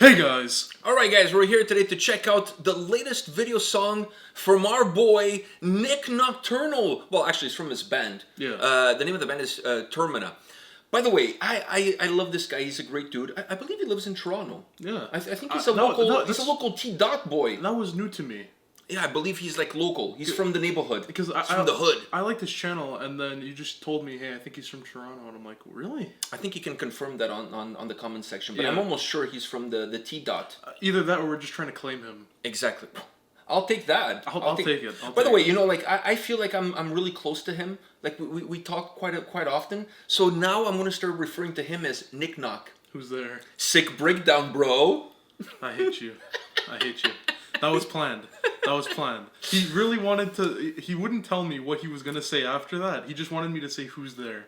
Hey guys! Alright guys, we're here today to check out the latest video song from our boy, Nick Nocturnal. Well, actually it's from his band. Yeah. The name of the band is Termina. By the way, I love this guy, he's a great dude. I believe he lives in Toronto. Yeah. I think he's a local T-Dot boy. That was new to me. Yeah, I believe he's like local. He's from the neighborhood. Because he's from the hood. I like this channel, and then you just told me, hey, I think he's from Toronto, and I'm like, really? I think you can confirm that on the comment section, but Yeah. I'm almost sure he's from the T-Dot. Either that or we're just trying to claim him. Exactly. I'll take that. I'll take it. By the way, you know, like I feel like I'm really close to him. Like we talk quite often. So now I'm gonna start referring to him as Nick Knock. Who's there? Sick breakdown, bro. I hate you. I hate you. That was planned. That was planned. He really wanted to... He wouldn't tell me what he was going to say after that. He just wanted me to say who's there.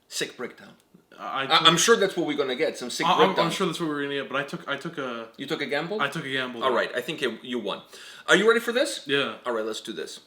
Sick breakdown. I'm sure that's what we're going to get. Some sick breakdown. I'm sure that's what we're going to get, but I took a... You took a gamble? I took a gamble. All right. I think you won. Are you ready for this? Yeah. All right, let's do this.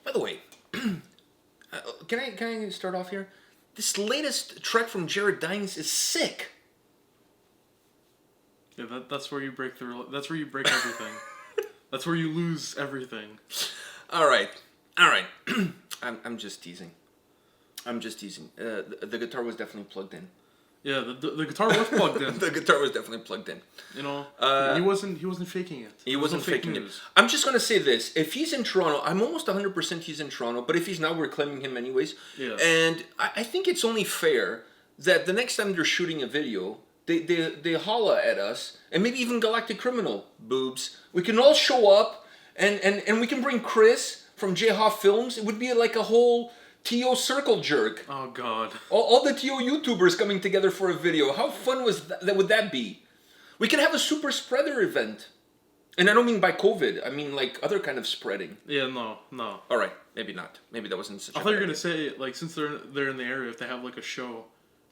By the way, can I start off here? This latest track from Jared Dines is sick. Yeah, that's where you break that's where you break everything. That's where you lose everything. All right. I'm just teasing. The guitar was definitely plugged in. Yeah, the guitar was plugged in. The guitar was definitely plugged in. You know, he wasn't faking it. He wasn't faking it. I'm just gonna say this: if he's in Toronto, I'm almost 100% he's in Toronto. But if he's not, we're claiming him anyways. Yeah. And I think it's only fair that the next time they're shooting a video, they holla at us, and maybe even Galactic Criminal, boobs. We can all show up, and we can bring Chris from J-Hoff Films. It would be like a whole TO circle jerk. Oh God. All the TO YouTubers coming together for a video. How fun would that be? We can have a super spreader event. And I don't mean by COVID. I mean like other kind of spreading. Yeah, no. All right, maybe not. Maybe that wasn't such. I thought you were gonna say like since they're in the area, if they have like a show,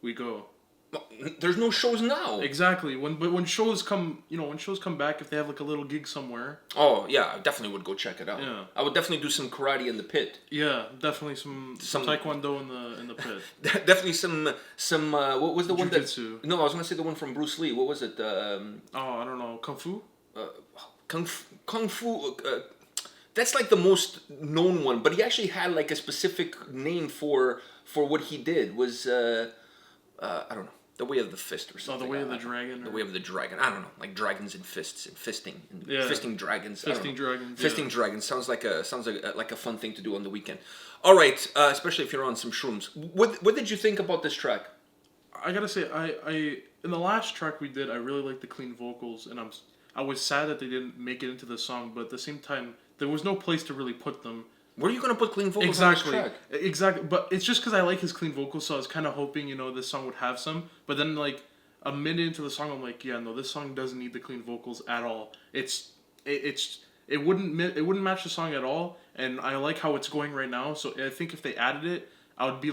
we go. Well, there's no shows now. Exactly. When shows come, when shows come back, if they have like a little gig somewhere. Oh yeah, I definitely would go check it out. Yeah. I would definitely do some karate in the pit. Yeah, definitely some taekwondo in the pit. Definitely some what was the one that? Jiu-jitsu. No, I was gonna say the one from Bruce Lee. What was it? Oh, I don't know, kung fu. Kung Fu. That's like the most known one, but he actually had like a specific name for what he did. Was I don't know. The Way of the Fist or something. Oh, the Way of the Dragon. The Way of the Dragon. I don't know, like dragons and fists and fisting, fisting dragons. Fisting dragons. Fisting dragons sounds like a fun thing to do on the weekend. All right, especially if you're on some shrooms. What did you think about this track? I gotta say, I in the last track we did, I really liked the clean vocals, and I was sad that they didn't make it into the song, but at the same time, there was no place to really put them. Where are you gonna put clean vocals on this track? Exactly, but it's just because I like his clean vocals, so I was kind of hoping, this song would have some. But then, like, a minute into the song, I'm like, yeah, no, this song doesn't need the clean vocals at all. It wouldn't match the song at all, and I like how it's going right now. So I think if they added it, I'd be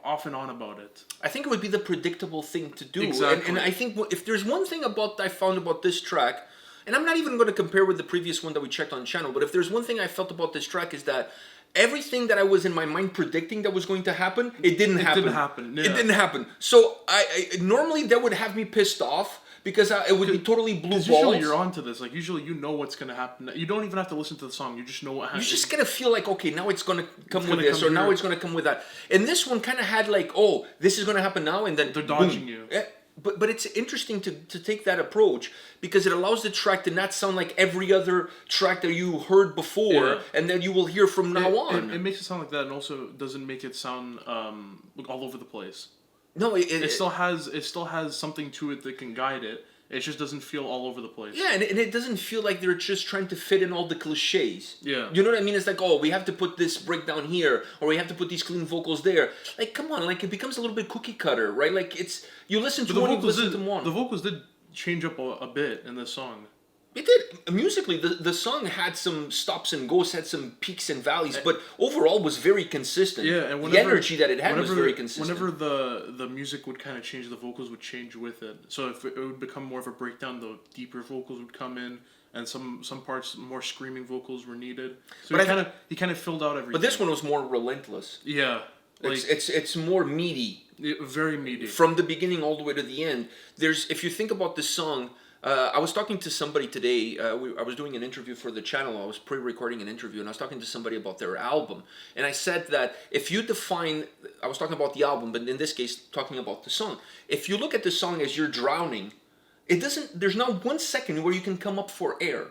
off and on about it. I think it would be the predictable thing to do. Exactly. And I think if there's one thing I found about this track, and I'm not even going to compare with the previous one that we checked on channel, but if there's one thing I felt about this track is that everything that I was in my mind predicting that was going to happen, it didn't happen. Yeah. It didn't happen. So I normally that would have me pissed off because it would be totally blue balls. Usually you're onto this. Like usually you know what's gonna happen. You don't even have to listen to the song. You just know what happens. You're just gonna feel like, okay, now it's gonna come with this, or now it's gonna come with that. And this one kind of had like, oh, this is gonna happen now, and then they're dodging boom. you. Yeah. But it's interesting to take that approach because it allows the track to not sound like every other track that you heard before and that you will hear from now on. It makes it sound like that, and also doesn't make it sound all over the place. No, it still has something to it that can guide it. It just doesn't feel all over the place. Yeah, and it doesn't feel like they're just trying to fit in all the cliches. Yeah. You know what I mean? It's like, oh, we have to put this breakdown here, or we have to put these clean vocals there. Like, come on, like, it becomes a little bit cookie cutter, right? Like, you listen to one, you listen to one. The vocals did change up a bit in this song. It did. Musically, the song had some stops and goes, had some peaks and valleys, but overall was very consistent. Yeah, and the energy that it had was very consistent. Whenever the music would kind of change, the vocals would change with it. So if it would become more of a breakdown, the deeper vocals would come in, and some parts more screaming vocals were needed. So he kind of filled out everything. But this one was more relentless. Yeah, like, it's more meaty. Very meaty. From the beginning all the way to the end. If you think about this song. I was talking to somebody today. I was doing an interview for the channel. I was pre-recording an interview, and I was talking to somebody about their album. And I said that if you define, I was talking about the album, but in this case, talking about the song. If you look at the song as you're drowning, there's not 1 second where you can come up for air.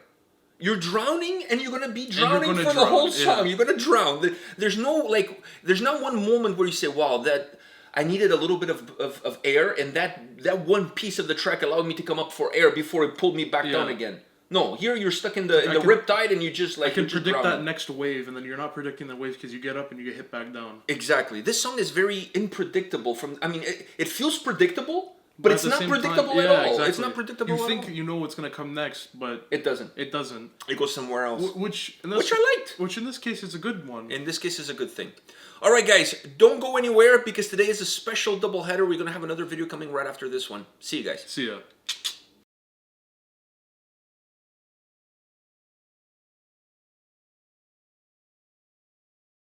You're drowning, and you're gonna be drowning for the whole song. Yeah. You're gonna drown. There's not one moment where you say, "Wow, that." I needed a little bit of air, and that one piece of the track allowed me to come up for air before it pulled me back down again. No, here you're stuck in the riptide, and you just like. I can predict that next wave, and then you're not predicting the wave because you get up and you get hit back down. Exactly. This song is very unpredictable. It feels predictable, but it's not predictable at all. Exactly. It's not predictable at all. You think you know what's gonna come next, but it doesn't. It doesn't. It goes somewhere else. Which I liked. Which in this case is a good one. In this case is a good thing. All right, guys, don't go anywhere because today is a special doubleheader. We're gonna have another video coming right after this one. See you guys. See ya.